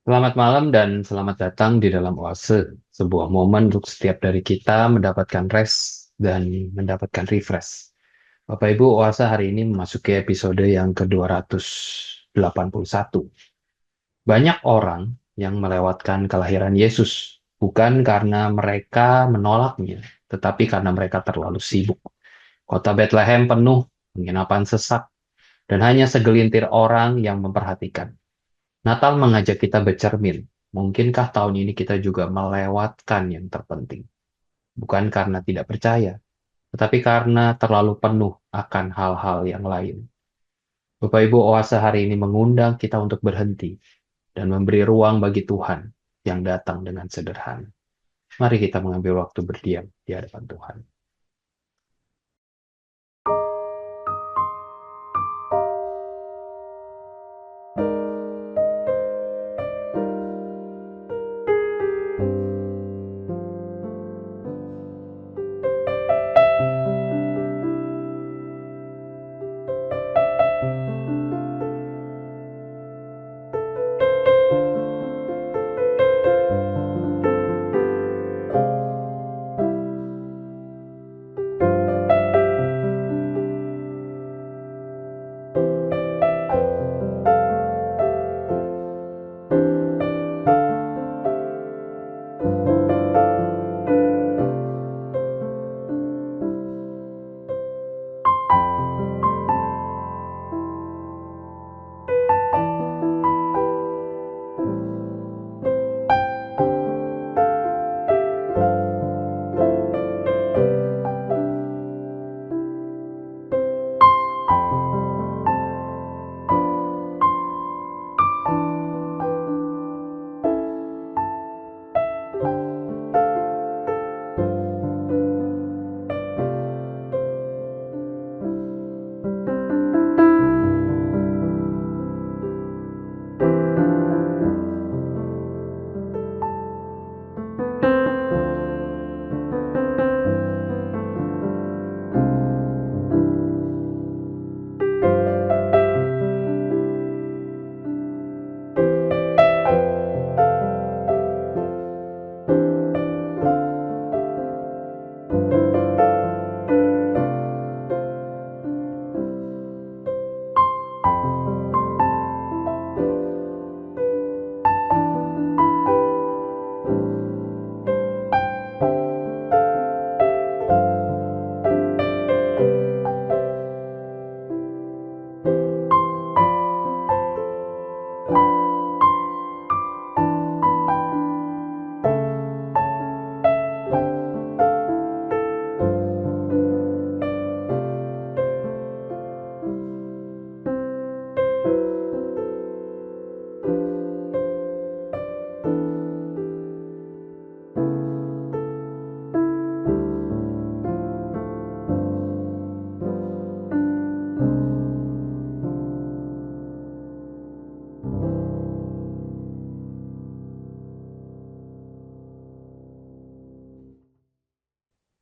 Selamat malam dan selamat datang di dalam Oase, sebuah momen untuk setiap dari kita mendapatkan rest dan mendapatkan refresh. Bapak Ibu, Oase hari ini memasuki episode yang ke-281. Banyak orang yang melewatkan kelahiran Yesus, bukan karena mereka menolaknya, tetapi karena mereka terlalu sibuk. Kota Bethlehem penuh penginapan sesak, dan hanya segelintir orang yang memperhatikan. Natal mengajak kita bercermin. Mungkinkah tahun ini kita juga melewatkan yang terpenting? Bukan karena tidak percaya, tetapi karena terlalu penuh akan hal-hal yang lain. Bapak Ibu, Oase hari ini mengundang kita untuk berhenti dan memberi ruang bagi Tuhan yang datang dengan sederhana. Mari kita mengambil waktu berdiam di hadapan Tuhan.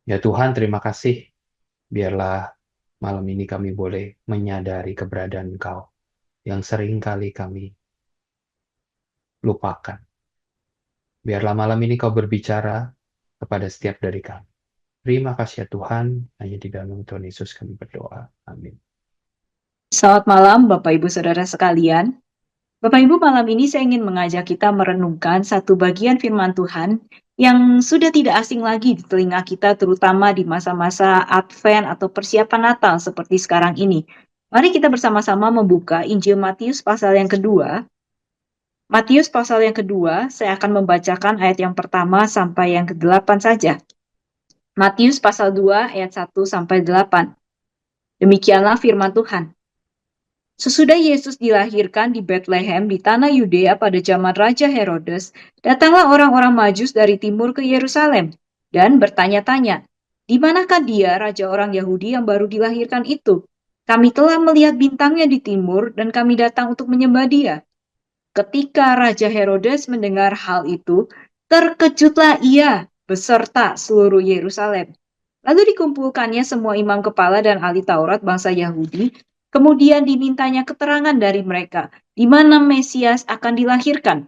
Ya Tuhan, terima kasih. Biarlah malam ini kami boleh menyadari keberadaan Engkau yang sering kali kami lupakan. Biarlah malam ini kau berbicara kepada setiap dari kami. Terima kasih ya Tuhan, hanya di dalam Tuhan Yesus kami berdoa. Amin. Selamat malam Bapak Ibu Saudara sekalian. Bapak Ibu, malam ini saya ingin mengajak kita merenungkan satu bagian firman Tuhan yang sudah tidak asing lagi di telinga kita, terutama di masa-masa Advent atau persiapan Natal seperti sekarang ini. Mari kita bersama-sama membuka Injil Matius pasal yang kedua. Matius pasal yang kedua, saya akan membacakan ayat yang pertama sampai yang ke-8 saja. Matius pasal 2 ayat 1 sampai 8. Demikianlah firman Tuhan. Sesudah Yesus dilahirkan di Bethlehem di tanah Yudea pada zaman Raja Herodes, datanglah orang-orang Majus dari timur ke Yerusalem dan bertanya-tanya, "Di manakah dia, raja orang Yahudi yang baru dilahirkan itu? Kami telah melihat bintangnya di timur dan kami datang untuk menyembah dia." Ketika Raja Herodes mendengar hal itu, terkejutlah ia beserta seluruh Yerusalem. Lalu dikumpulkannya semua imam kepala dan ahli Taurat bangsa Yahudi. Kemudian dimintanya keterangan dari mereka di mana Mesias akan dilahirkan.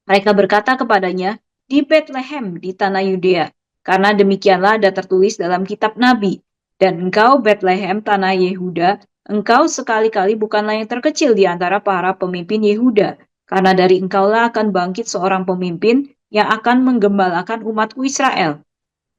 Mereka berkata kepadanya, "Di Betlehem di tanah Yudea, karena demikianlah ada tertulis dalam kitab Nabi. Dan engkau Betlehem tanah Yehuda, engkau sekali-kali bukanlah yang terkecil di antara para pemimpin Yehuda, karena dari engkaulah akan bangkit seorang pemimpin yang akan menggembalakan umatku Israel."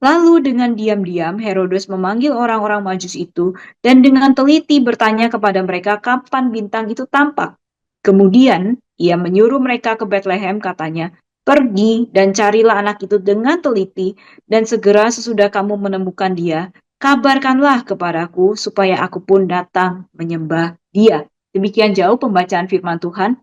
Lalu dengan diam-diam Herodes memanggil orang-orang Majus itu dan dengan teliti bertanya kepada mereka kapan bintang itu tampak. Kemudian ia menyuruh mereka ke Betlehem, katanya, "Pergi dan carilah anak itu dengan teliti, dan segera sesudah kamu menemukan dia, kabarkanlah kepadaku supaya aku pun datang menyembah dia." Demikian jauh pembacaan firman Tuhan.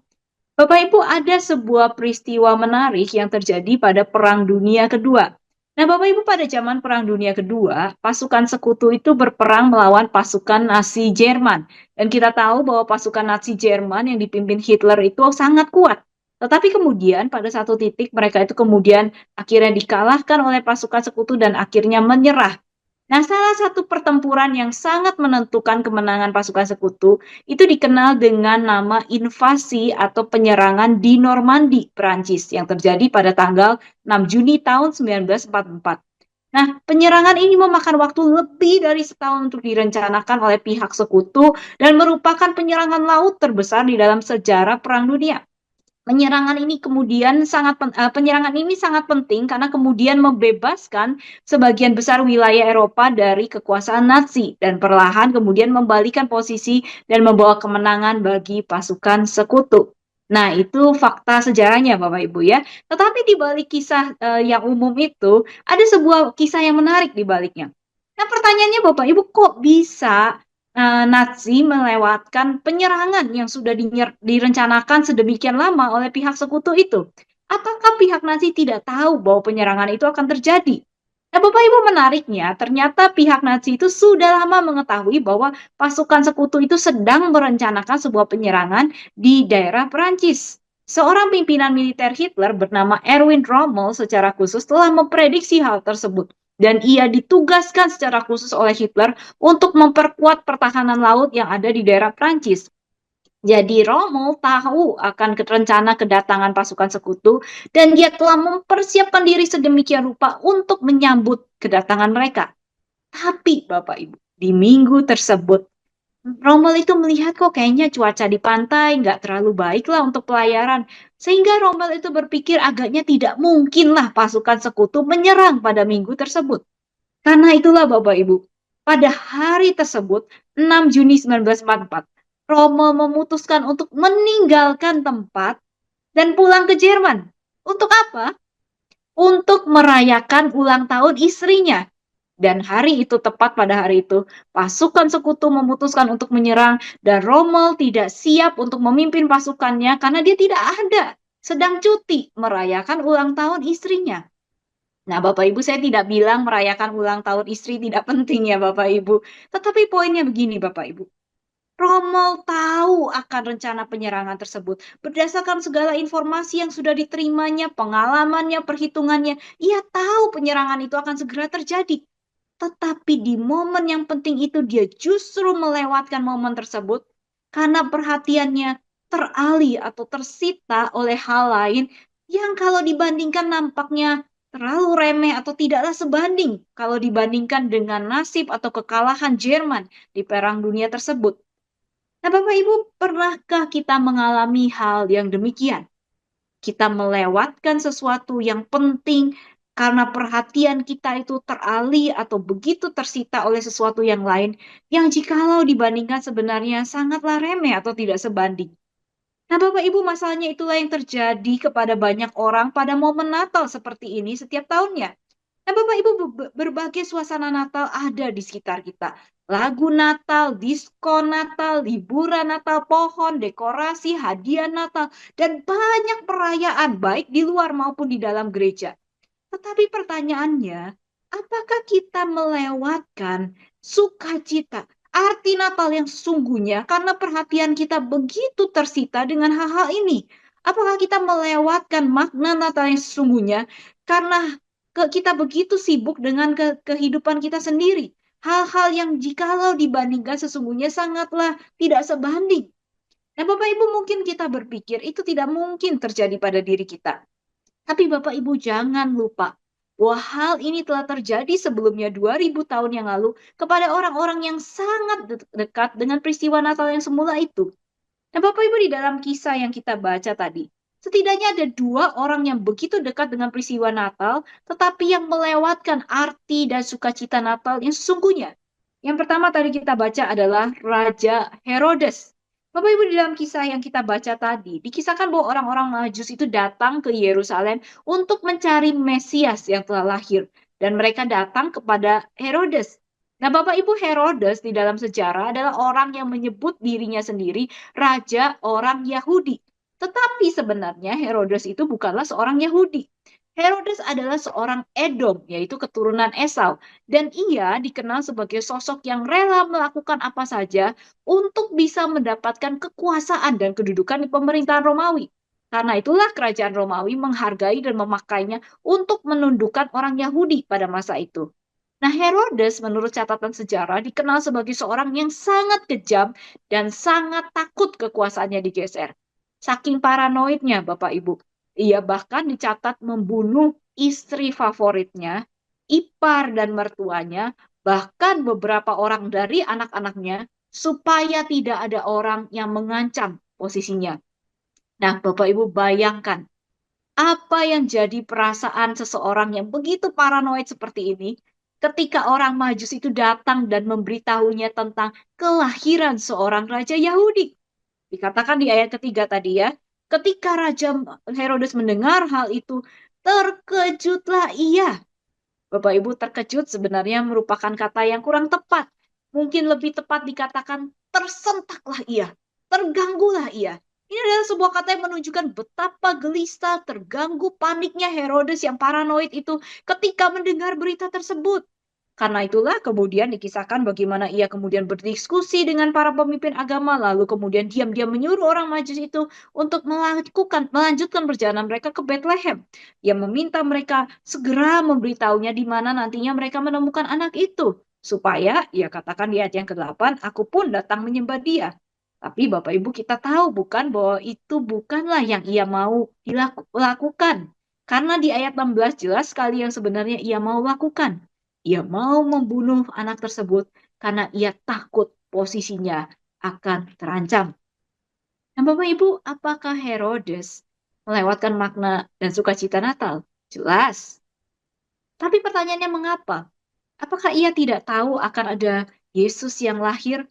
Bapak Ibu, ada sebuah peristiwa menarik yang terjadi pada Perang Dunia Kedua. Nah, Bapak Ibu, pada zaman Perang Dunia Kedua, pasukan sekutu itu berperang melawan pasukan Nazi Jerman. Dan kita tahu bahwa pasukan Nazi Jerman yang dipimpin Hitler itu sangat kuat. Tetapi kemudian pada satu titik mereka itu kemudian akhirnya dikalahkan oleh pasukan sekutu dan akhirnya menyerah. Nah, salah satu pertempuran yang sangat menentukan kemenangan pasukan sekutu itu dikenal dengan nama invasi atau penyerangan di Normandi, Prancis, yang terjadi pada tanggal 6 Juni tahun 1944. Nah, penyerangan ini memakan waktu lebih dari setahun untuk direncanakan oleh pihak sekutu dan merupakan penyerangan laut terbesar di dalam sejarah Perang Dunia. Penyerangan ini sangat penting karena kemudian membebaskan sebagian besar wilayah Eropa dari kekuasaan Nazi dan perlahan kemudian membalikan posisi dan membawa kemenangan bagi pasukan sekutu. Nah, itu fakta sejarahnya Bapak Ibu ya. Tetapi di balik kisah yang umum itu ada sebuah kisah yang menarik di baliknya. Nah, pertanyaannya Bapak Ibu, kok bisa Nazi melewatkan penyerangan yang sudah direncanakan sedemikian lama oleh pihak sekutu itu? Apakah pihak Nazi tidak tahu bahwa penyerangan itu akan terjadi? Nah, Bapak Ibu, menariknya, ternyata pihak Nazi itu sudah lama mengetahui bahwa pasukan sekutu itu sedang merencanakan sebuah penyerangan di daerah Perancis. Seorang pimpinan militer Hitler bernama Erwin Rommel secara khusus telah memprediksi hal tersebut. Dan ia ditugaskan secara khusus oleh Hitler untuk memperkuat pertahanan laut yang ada di daerah Prancis. Jadi Rommel tahu akan rencana kedatangan pasukan sekutu dan dia telah mempersiapkan diri sedemikian rupa untuk menyambut kedatangan mereka. Tapi Bapak Ibu, di minggu tersebut Rommel itu melihat kok kayaknya cuaca di pantai nggak terlalu baik lah untuk pelayaran. Sehingga Rommel itu berpikir agaknya tidak mungkinlah pasukan sekutu menyerang pada minggu tersebut. Karena itulah Bapak Ibu, pada hari tersebut, 6 Juni 1944, Rommel memutuskan untuk meninggalkan tempat dan pulang ke Jerman. Untuk apa? Untuk merayakan ulang tahun istrinya. Dan hari itu, tepat pada hari itu, pasukan sekutu memutuskan untuk menyerang dan Rommel tidak siap untuk memimpin pasukannya karena dia tidak ada, sedang cuti merayakan ulang tahun istrinya. Nah, Bapak Ibu, saya tidak bilang merayakan ulang tahun istri tidak penting ya, Bapak Ibu. Tetapi poinnya begini, Bapak Ibu. Rommel tahu akan rencana penyerangan tersebut. Berdasarkan segala informasi yang sudah diterimanya, pengalamannya, perhitungannya, ia tahu penyerangan itu akan segera terjadi. Tetapi di momen yang penting itu dia justru melewatkan momen tersebut karena perhatiannya teralih atau tersita oleh hal lain yang kalau dibandingkan nampaknya terlalu remeh atau tidaklah sebanding kalau dibandingkan dengan nasib atau kekalahan Jerman di Perang Dunia tersebut. Nah, Bapak Ibu, pernahkah kita mengalami hal yang demikian? Kita melewatkan sesuatu yang penting karena perhatian kita itu teralih atau begitu tersita oleh sesuatu yang lain yang jikalau dibandingkan sebenarnya sangatlah remeh atau tidak sebanding. Nah, Bapak Ibu, masalahnya itulah yang terjadi kepada banyak orang pada momen Natal seperti ini setiap tahunnya. Nah, Bapak Ibu, berbagai suasana Natal ada di sekitar kita. Lagu Natal, diskon Natal, liburan Natal, pohon, dekorasi, hadiah Natal, dan banyak perayaan baik di luar maupun di dalam gereja. Tetapi pertanyaannya, apakah kita melewatkan sukacita, arti Natal yang sesungguhnya karena perhatian kita begitu tersita dengan hal-hal ini? Apakah kita melewatkan makna Natal yang sesungguhnya karena kita begitu sibuk dengan kehidupan kita sendiri? Hal-hal yang jikalau dibandingkan sesungguhnya sangatlah tidak sebanding. Nah, Bapak Ibu, mungkin kita berpikir itu tidak mungkin terjadi pada diri kita. Tapi Bapak Ibu jangan lupa bahwa hal ini telah terjadi sebelumnya 2000 tahun yang lalu kepada orang-orang yang sangat dekat dengan peristiwa Natal yang semula itu. Nah, Bapak Ibu di dalam kisah yang kita baca tadi, setidaknya ada dua orang yang begitu dekat dengan peristiwa Natal, tetapi yang melewatkan arti dan sukacita Natal yang sesungguhnya. Yang pertama tadi kita baca adalah Raja Herodes. Bapak Ibu di dalam kisah yang kita baca tadi, dikisahkan bahwa orang-orang Majus itu datang ke Yerusalem untuk mencari Mesias yang telah lahir. Dan mereka datang kepada Herodes. Nah, Bapak Ibu, Herodes di dalam sejarah adalah orang yang menyebut dirinya sendiri raja orang Yahudi. Tetapi sebenarnya Herodes itu bukanlah seorang Yahudi. Herodes adalah seorang Edom, yaitu keturunan Esau. Dan ia dikenal sebagai sosok yang rela melakukan apa saja untuk bisa mendapatkan kekuasaan dan kedudukan di pemerintahan Romawi. Karena itulah kerajaan Romawi menghargai dan memakainya untuk menundukkan orang Yahudi pada masa itu. Nah, Herodes menurut catatan sejarah dikenal sebagai seorang yang sangat kejam dan sangat takut kekuasaannya digeser. Saking paranoidnya, Bapak Ibu. Ia bahkan dicatat membunuh istri favoritnya, ipar dan mertuanya, bahkan beberapa orang dari anak-anaknya, supaya tidak ada orang yang mengancam posisinya. Nah, Bapak Ibu bayangkan, apa yang jadi perasaan seseorang yang begitu paranoid seperti ini ketika orang Majus itu datang dan memberitahunya tentang kelahiran seorang raja Yahudi. Dikatakan di ayat ketiga tadi ya, ketika Raja Herodes mendengar hal itu, terkejutlah ia. Bapak Ibu, terkejut sebenarnya merupakan kata yang kurang tepat. Mungkin lebih tepat dikatakan tersentaklah ia, terganggulah ia. Ini adalah sebuah kata yang menunjukkan betapa gelisah, terganggu, paniknya Herodes yang paranoid itu ketika mendengar berita tersebut. Karena itulah kemudian dikisahkan bagaimana ia kemudian berdiskusi dengan para pemimpin agama, lalu kemudian diam-diam menyuruh orang Majus itu untuk melanjutkan perjalanan mereka ke Bethlehem. Ia meminta mereka segera memberitahunya di mana nantinya mereka menemukan anak itu. Supaya, ia katakan di ayat yang ke-8, aku pun datang menyembah dia. Tapi Bapak Ibu kita tahu bukan bahwa itu bukanlah yang ia mau dilakukan. Karena di ayat 16 jelas sekali yang sebenarnya ia mau lakukan. Ia mau membunuh anak tersebut karena ia takut posisinya akan terancam. Nah, Bapak Ibu, apakah Herodes melewatkan makna dan sukacita Natal? Jelas. Tapi pertanyaannya mengapa? Apakah ia tidak tahu akan ada Yesus yang lahir?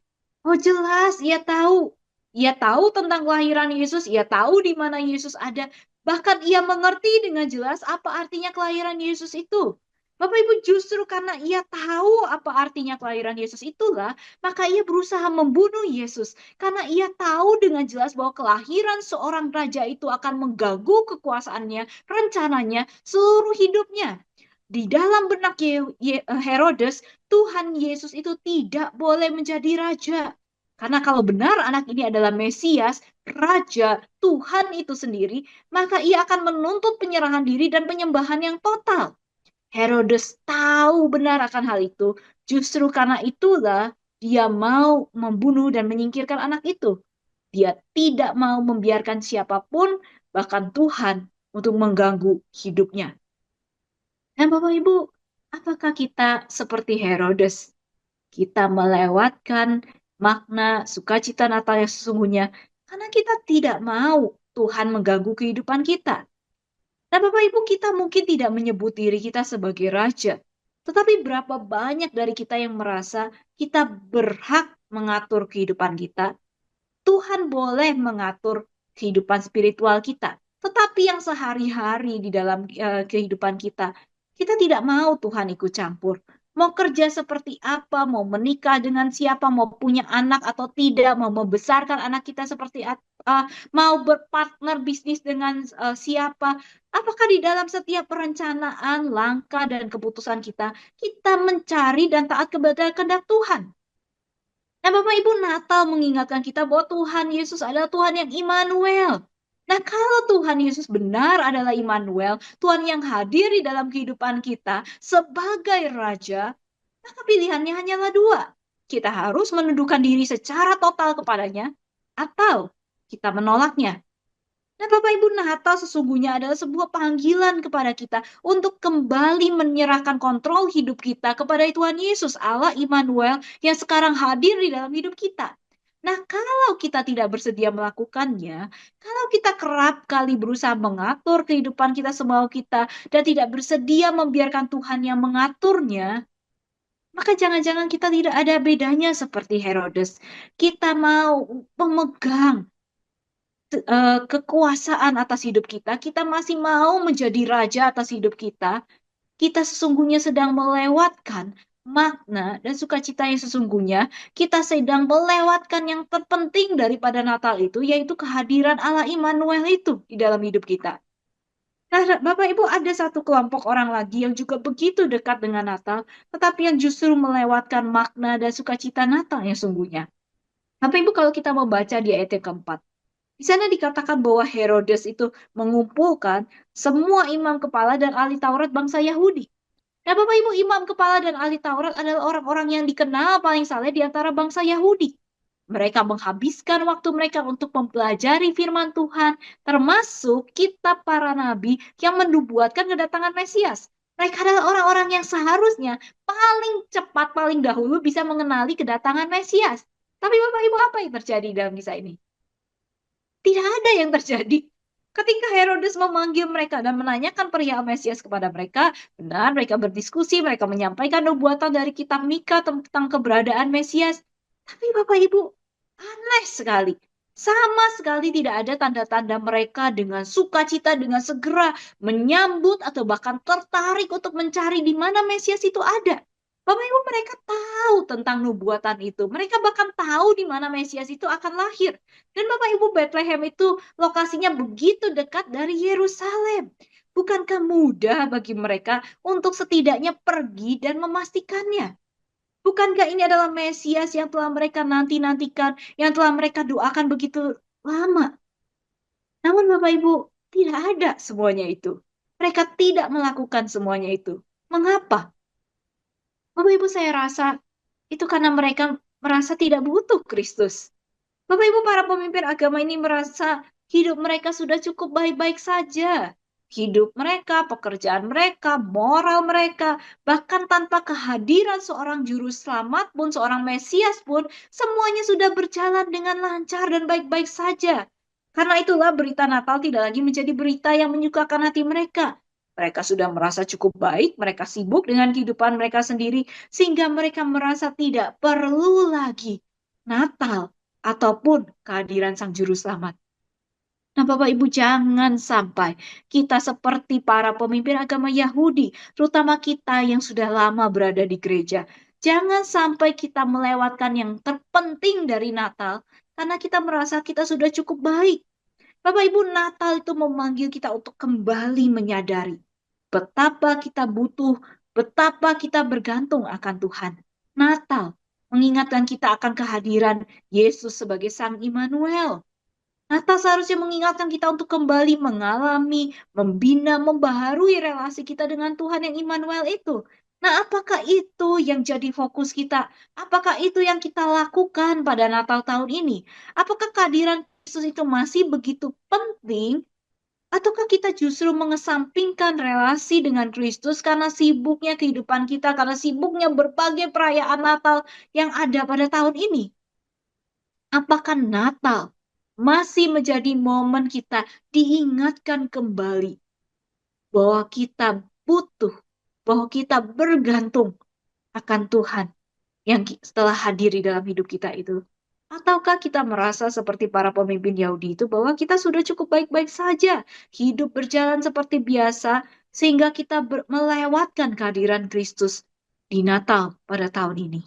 Oh jelas, ia tahu. Ia tahu tentang kelahiran Yesus, ia tahu di mana Yesus ada. Bahkan ia mengerti dengan jelas apa artinya kelahiran Yesus itu. Bapak Ibu, justru karena ia tahu apa artinya kelahiran Yesus itulah, maka ia berusaha membunuh Yesus. Karena ia tahu dengan jelas bahwa kelahiran seorang raja itu akan mengganggu kekuasaannya, rencananya, seluruh hidupnya. Di dalam benak Herodes, Tuhan Yesus itu tidak boleh menjadi raja. Karena kalau benar anak ini adalah Mesias, Raja, Tuhan itu sendiri, maka ia akan menuntut penyerahan diri dan penyembahan yang total. Herodes tahu benar akan hal itu. Justru karena itulah dia mau membunuh dan menyingkirkan anak itu. Dia tidak mau membiarkan siapapun, bahkan Tuhan, untuk mengganggu hidupnya. Nah, Bapak Ibu, apakah kita seperti Herodes? Kita melewatkan makna sukacita Natal yang sesungguhnya karena kita tidak mau Tuhan mengganggu kehidupan kita. Nah, Bapak Ibu, kita mungkin tidak menyebut diri kita sebagai raja. Tetapi berapa banyak dari kita yang merasa kita berhak mengatur kehidupan kita. Tuhan boleh mengatur kehidupan spiritual kita. Tetapi yang sehari-hari di dalam kehidupan kita, kita tidak mau Tuhan ikut campur. Mau kerja seperti apa, mau menikah dengan siapa, mau punya anak atau tidak, mau membesarkan anak kita seperti apa, mau berpartner bisnis dengan siapa. Apakah di dalam setiap perencanaan, langkah, dan keputusan kita, kita mencari dan taat kepada kehendak Tuhan? Nah, Bapak Ibu, Natal mengingatkan kita bahwa Tuhan Yesus adalah Tuhan yang Immanuel. Nah, kalau Tuhan Yesus benar adalah Immanuel, Tuhan yang hadir di dalam kehidupan kita sebagai Raja, maka pilihannya hanyalah dua. Kita harus menundukkan diri secara total kepadanya, atau kita menolaknya. Nah, Bapak Ibu, Natal sesungguhnya adalah sebuah panggilan kepada kita untuk kembali menyerahkan kontrol hidup kita kepada Tuhan Yesus, Allah Immanuel, yang sekarang hadir di dalam hidup kita. Nah, kalau kita tidak bersedia melakukannya, kalau kita kerap kali berusaha mengatur kehidupan kita semau kita, dan tidak bersedia membiarkan Tuhan yang mengaturnya, maka jangan-jangan kita tidak ada bedanya seperti Herodes. Kita mau pemegang kekuasaan atas hidup kita, kita masih mau menjadi raja atas hidup kita sesungguhnya sedang melewatkan makna dan sukacita yang sesungguhnya, kita sedang melewatkan yang terpenting daripada Natal itu, yaitu kehadiran Allah Immanuel itu di dalam hidup kita. Nah, Bapak Ibu, ada satu kelompok orang lagi yang juga begitu dekat dengan Natal, tetapi yang justru melewatkan makna dan sukacita Natal yang sungguhnya. Bapak Ibu, kalau kita membaca di ayat yang keempat, di sana dikatakan bahwa Herodes itu mengumpulkan semua imam kepala dan ahli Taurat bangsa Yahudi. Nah, Bapak Ibu, imam kepala dan ahli Taurat adalah orang-orang yang dikenal paling saleh di antara bangsa Yahudi. Mereka menghabiskan waktu mereka untuk mempelajari firman Tuhan, termasuk kitab para nabi yang menubuatkan kedatangan Mesias. Mereka adalah orang-orang yang seharusnya paling cepat, paling dahulu bisa mengenali kedatangan Mesias. Tapi Bapak Ibu, apa yang terjadi dalam kisah ini? Tidak ada yang terjadi. Ketika Herodes memanggil mereka dan menanyakan perihal Mesias kepada mereka, benar mereka berdiskusi, mereka menyampaikan nubuatan dari kitab Mika tentang keberadaan Mesias. Tapi Bapak Ibu, aneh sekali. Sama sekali tidak ada tanda-tanda mereka dengan sukacita, dengan segera menyambut atau bahkan tertarik untuk mencari di mana Mesias itu ada. Bapak Ibu, mereka tahu tentang nubuatan itu. Mereka bahkan tahu di mana Mesias itu akan lahir. Dan Bapak Ibu, Bethlehem itu lokasinya begitu dekat dari Yerusalem. Bukankah mudah bagi mereka untuk setidaknya pergi dan memastikannya? Bukankah ini adalah Mesias yang telah mereka nanti-nantikan, yang telah mereka doakan begitu lama? Namun Bapak Ibu, tidak ada semuanya itu. Mereka tidak melakukan semuanya itu. Mengapa? Bapak Ibu, saya rasa itu karena mereka merasa tidak butuh Kristus. Bapak Ibu, para pemimpin agama ini merasa hidup mereka sudah cukup baik-baik saja. Hidup mereka, pekerjaan mereka, moral mereka, bahkan tanpa kehadiran seorang juru selamat pun, seorang Mesias pun, semuanya sudah berjalan dengan lancar dan baik-baik saja. Karena itulah berita Natal tidak lagi menjadi berita yang menyukakan hati mereka. Mereka sudah merasa cukup baik, mereka sibuk dengan kehidupan mereka sendiri, sehingga mereka merasa tidak perlu lagi Natal ataupun kehadiran Sang Juru Selamat. Nah, Bapak Ibu, jangan sampai kita seperti para pemimpin agama Yahudi, terutama kita yang sudah lama berada di gereja. Jangan sampai kita melewatkan yang terpenting dari Natal, karena kita merasa kita sudah cukup baik. Bapak Ibu, Natal itu memanggil kita untuk kembali menyadari betapa kita butuh, betapa kita bergantung akan Tuhan. Natal mengingatkan kita akan kehadiran Yesus sebagai Sang Immanuel. Natal seharusnya mengingatkan kita untuk kembali mengalami, membina, membaharui relasi kita dengan Tuhan yang Immanuel itu. Nah, apakah itu yang jadi fokus kita? Apakah itu yang kita lakukan pada Natal tahun ini? Apakah kehadiran Yesus itu masih begitu penting? Ataukah kita justru mengesampingkan relasi dengan Kristus karena sibuknya kehidupan kita, karena sibuknya berbagai perayaan Natal yang ada pada tahun ini? Apakah Natal masih menjadi momen kita diingatkan kembali bahwa kita butuh, bahwa kita bergantung akan Tuhan yang setelah hadir di dalam hidup kita itu? Ataukah kita merasa seperti para pemimpin Yahudi itu bahwa kita sudah cukup baik-baik saja, hidup berjalan seperti biasa, sehingga kita melewatkan kehadiran Kristus di Natal pada tahun ini?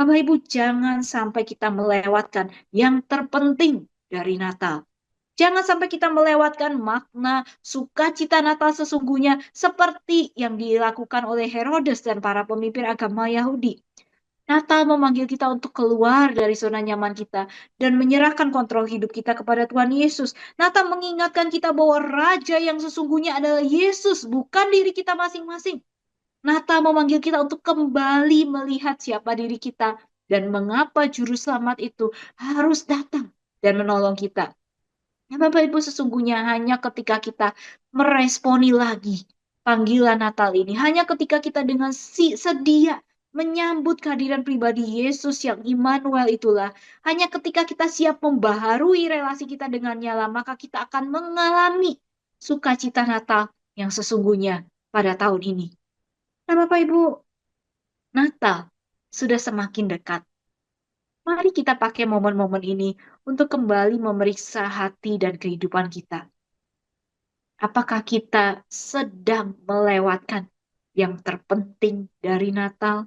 Bapak Ibu, jangan sampai kita melewatkan yang terpenting dari Natal. Jangan sampai kita melewatkan makna sukacita Natal sesungguhnya seperti yang dilakukan oleh Herodes dan para pemimpin agama Yahudi. Natal memanggil kita untuk keluar dari zona nyaman kita dan menyerahkan kontrol hidup kita kepada Tuhan Yesus. Natal mengingatkan kita bahwa Raja yang sesungguhnya adalah Yesus, bukan diri kita masing-masing. Natal memanggil kita untuk kembali melihat siapa diri kita dan mengapa Juru Selamat itu harus datang dan menolong kita. Ya, Bapak Ibu, sesungguhnya hanya ketika kita meresponi lagi panggilan Natal ini, hanya ketika kita dengan sedia menyambut kehadiran pribadi Yesus yang Immanuel itulah, hanya ketika kita siap membaharui relasi kita dengannya lah, maka kita akan mengalami sukacita Natal yang sesungguhnya pada tahun ini. Nah, Bapak Ibu, Natal sudah semakin dekat. Mari kita pakai momen-momen ini untuk kembali memeriksa hati dan kehidupan kita. Apakah kita sedang melewatkan yang terpenting dari Natal?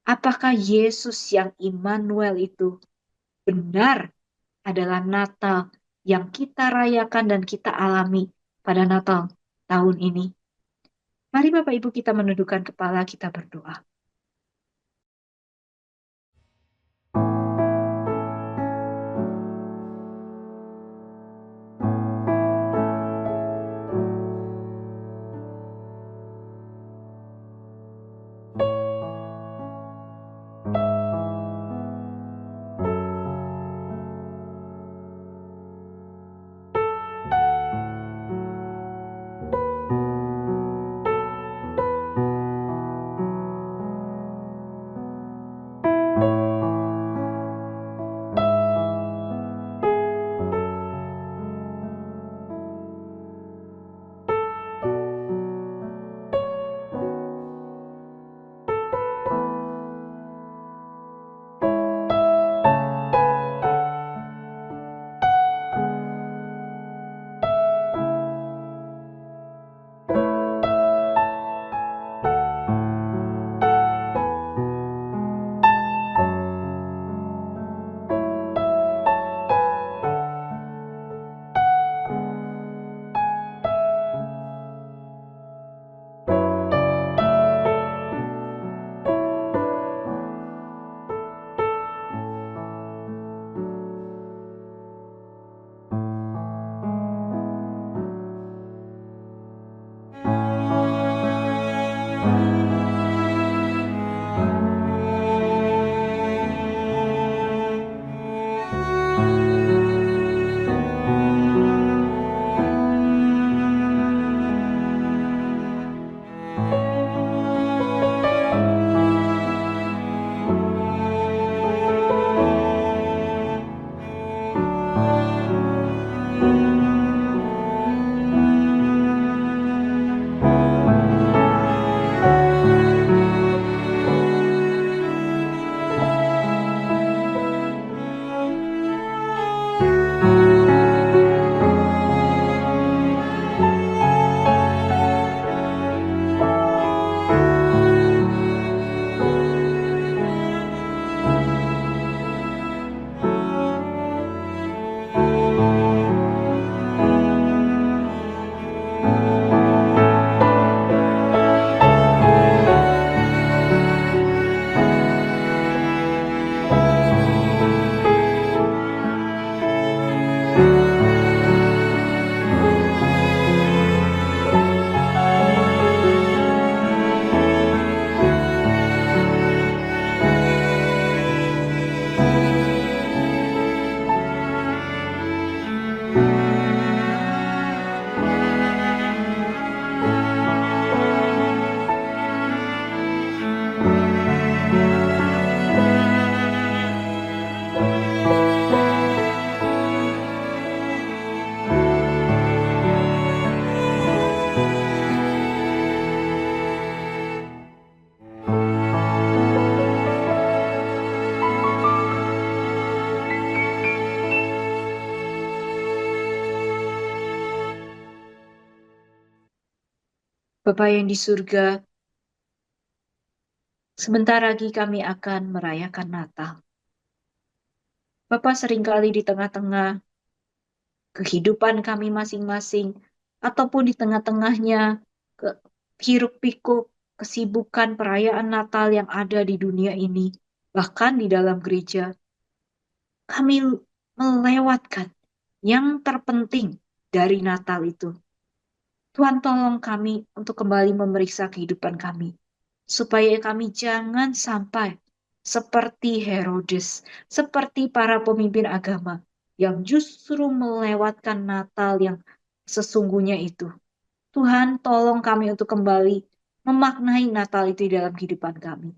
Apakah Yesus yang Immanuel itu benar adalah Natal yang kita rayakan dan kita alami pada Natal tahun ini? Mari Bapak Ibu kita menundukkan kepala, kita berdoa. Bapa yang di surga, sebentar lagi kami akan merayakan Natal. Bapak seringkali di tengah-tengah kehidupan kami masing-masing, ataupun di tengah-tengahnya ke hiruk-pikuk kesibukan perayaan Natal yang ada di dunia ini, bahkan di dalam gereja, kami melewatkan yang terpenting dari Natal itu. Tuhan tolong kami untuk kembali memeriksa kehidupan kami, supaya kami jangan sampai seperti Herodes, seperti para pemimpin agama, yang justru melewatkan Natal yang sesungguhnya itu. Tuhan, tolong kami untuk kembali memaknai Natal itu di dalam kehidupan kami.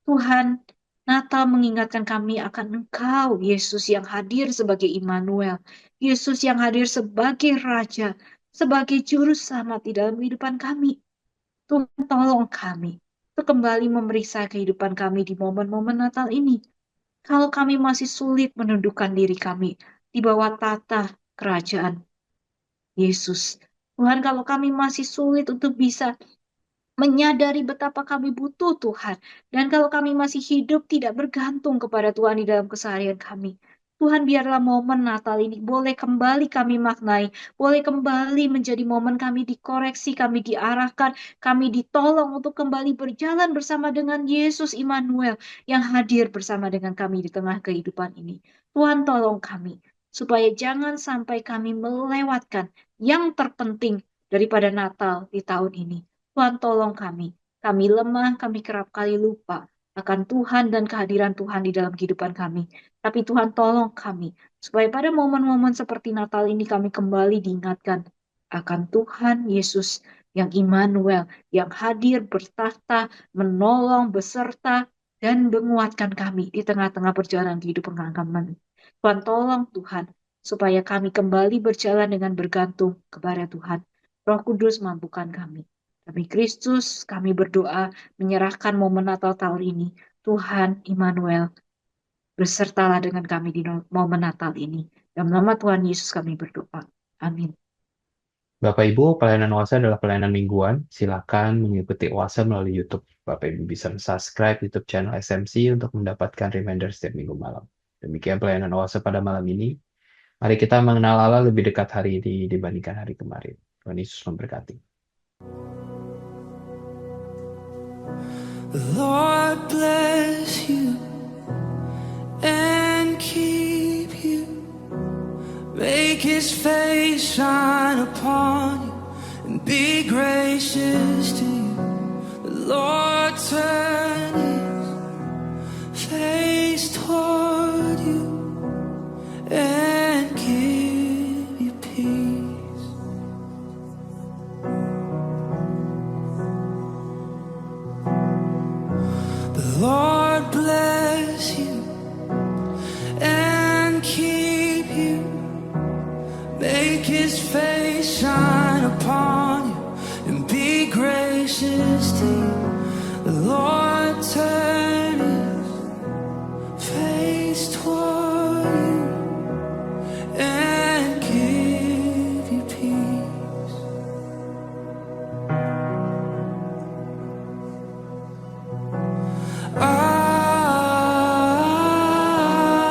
Tuhan, Natal mengingatkan kami akan Engkau, Yesus yang hadir sebagai Immanuel, Yesus yang hadir sebagai Raja, sebagai Juru Selamat di dalam kehidupan kami. Tuhan, tolong kami untuk kembali memeriksa kehidupan kami di momen-momen Natal ini. Kalau kami masih sulit menundukkan diri kami di bawah tata kerajaan Yesus. Tuhan, kalau kami masih sulit untuk bisa menyadari betapa kami butuh Tuhan. Dan kalau kami masih hidup tidak bergantung kepada Tuhan di dalam keseharian kami. Tuhan, biarlah momen Natal ini boleh kembali kami maknai, boleh kembali menjadi momen kami dikoreksi, kami diarahkan, kami ditolong untuk kembali berjalan bersama dengan Yesus Immanuel yang hadir bersama dengan kami di tengah kehidupan ini. Tuhan, tolong kami, supaya jangan sampai kami melewatkan yang terpenting daripada Natal di tahun ini. Tuhan, tolong kami. Kami lemah, kami kerap kali lupa akan Tuhan dan kehadiran Tuhan di dalam kehidupan kami. Tapi Tuhan, tolong kami, supaya pada momen-momen seperti Natal ini kami kembali diingatkan akan Tuhan Yesus yang Immanuel, yang hadir bertahta, menolong, beserta, dan menguatkan kami di tengah-tengah perjalanan kehidupan kami. Tuhan, tolong Tuhan, supaya kami kembali berjalan dengan bergantung kepada Tuhan. Roh Kudus, mampukan kami. Demi Kristus, kami berdoa menyerahkan momen Natal tahun ini. Tuhan Immanuel, bersertalah dengan kami di momen Natal ini. Dalam nama Tuhan Yesus kami berdoa. Amin. Bapak Ibu, pelayanan Oase adalah pelayanan mingguan. Silakan mengikuti Oase melalui YouTube. Bapak Ibu bisa subscribe YouTube channel SMC untuk mendapatkan reminder setiap minggu malam. Demikian pelayanan Oase pada malam ini. Mari kita mengenal Allah lebih dekat hari ini dibandingkan hari kemarin. Tuhan Yesus memberkati. The Lord bless you and keep you. Make His face shine upon you and be gracious to you. The Lord turn His face toward you and give you peace. Lord bless you and keep you. Make His face shine upon you and be gracious to you. The Lord turn His face toward you and give you peace.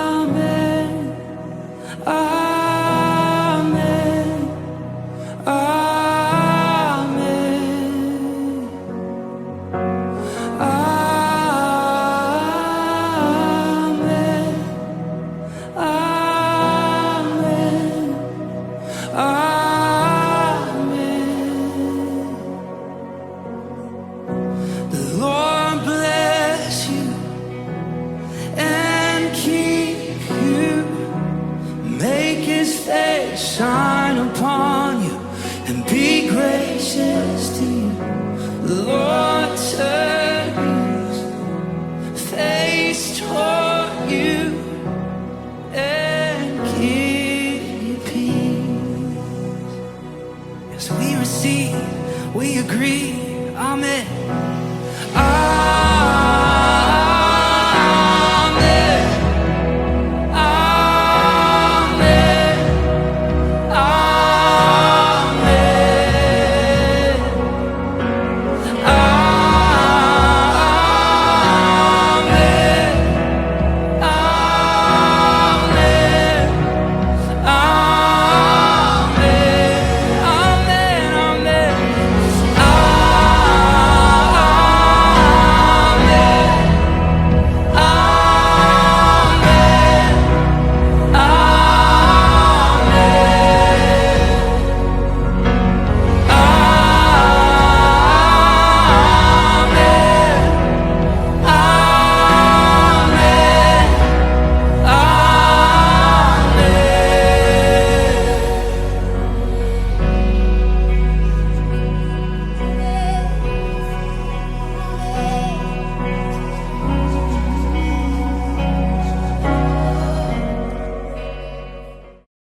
Amen. Amen. Amen. Amen. Amen. Amen. The Lord bless you and keep you. Make His face shine upon you and be gracious to you. The Lord turn His face toward you and give you peace. Yes, we receive, we agree. Amen.